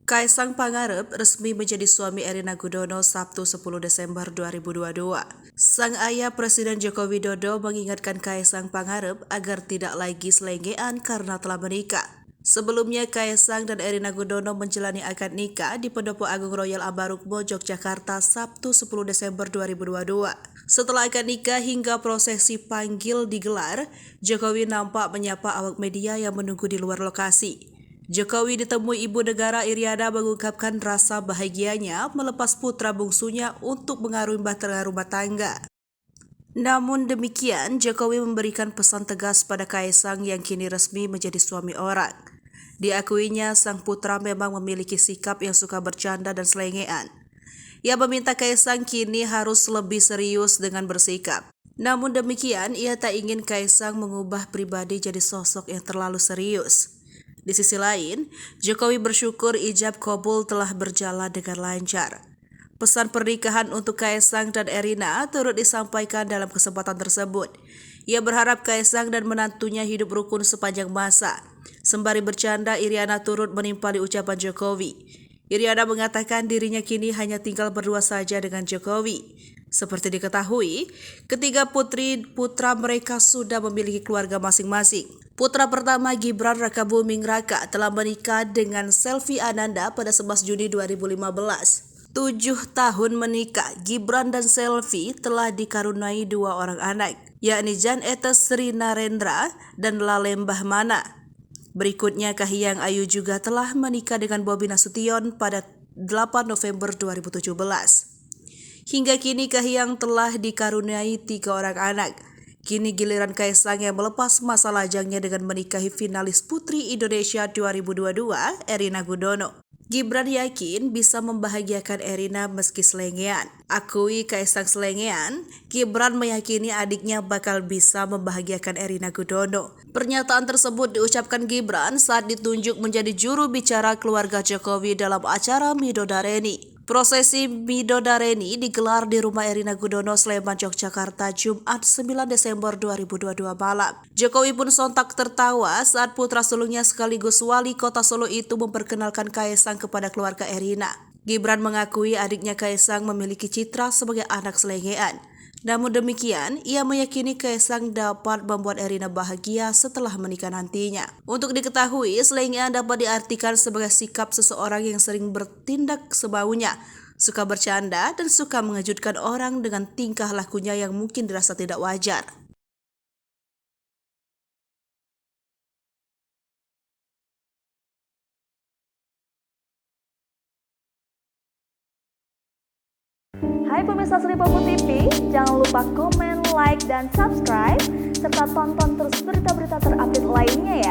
Kaisang Pangarep resmi menjadi suami Erina Gudono Sabtu 10 Desember 2022. Sang ayah Presiden Joko Widodo mengingatkan Kaisang Pangarep agar tidak lagi selengean karena telah menikah. Sebelumnya, Kaisang dan Erina Gudono menjalani akad nikah di Pendopo Agung Royal Ambarukmo, Yogyakarta Sabtu 10 Desember 2022. Setelah akad nikah hingga prosesi panggil digelar, Jokowi nampak menyapa awak media yang menunggu di luar lokasi. Jokowi ditemui Ibu Negara Iriana mengungkapkan rasa bahagianya melepas putra bungsunya untuk mengarungi bahtera rumah tangga. Namun demikian, Jokowi memberikan pesan tegas pada Kaisang yang kini resmi menjadi suami orang. Diakuinya sang putra memang memiliki sikap yang suka bercanda dan selengean. Ia meminta Kaisang kini harus lebih serius dengan bersikap. Namun demikian, ia tak ingin Kaisang mengubah pribadi jadi sosok yang terlalu serius. Di sisi lain, Jokowi bersyukur ijab kabul telah berjalan dengan lancar. Pesan pernikahan untuk Kaisang dan Erina turut disampaikan dalam kesempatan tersebut. Ia berharap Kaisang dan menantunya hidup rukun sepanjang masa. Sembari bercanda, Iriana turut menimpali ucapan Jokowi. Iriana mengatakan dirinya kini hanya tinggal berdua saja dengan Jokowi. Seperti diketahui, ketiga putra mereka sudah memiliki keluarga masing-masing. Putra pertama Gibran Rakabuming Raka telah menikah dengan Selvi Ananda pada 11 Juni 2015. 7 tahun menikah, Gibran dan Selvi telah dikaruniai 2 orang anak, yakni Jan Etes Sri Narendra dan Lalembah Mana. Berikutnya, Kahiyang Ayu juga telah menikah dengan Bobi Nasution pada 8 November 2017. Hingga kini Kahiyang telah dikaruniai 3 orang anak. Kini giliran Kaisang yang melepas masa lajangnya dengan menikahi finalis Putri Indonesia 2022, Erina Gudono. Gibran yakin bisa membahagiakan Erina meski selengean. Akui Kaisang selengean, Gibran meyakini adiknya bakal bisa membahagiakan Erina Gudono. Pernyataan tersebut diucapkan Gibran saat ditunjuk menjadi juru bicara keluarga Jokowi dalam acara Midodareni. Prosesi Midodareni digelar di rumah Erina Gudono, Sleman, Yogyakarta, Jumat 9 Desember 2022 malam. Jokowi pun sontak tertawa saat putra sulungnya sekaligus wali kota Solo itu memperkenalkan Kaisang kepada keluarga Erina. Gibran mengakui adiknya Kaisang memiliki citra sebagai anak selengean. Namun demikian, ia meyakini Kaisang dapat membuat Erina bahagia setelah menikah nantinya. Untuk diketahui, selengean dapat diartikan sebagai sikap seseorang yang sering bertindak semaunya, suka bercanda, dan suka mengejutkan orang dengan tingkah lakunya yang mungkin dirasa tidak wajar. Hai pemirsa Sri Popo TV, jangan lupa komen, like, dan subscribe, serta tonton terus berita-berita terupdate lainnya ya.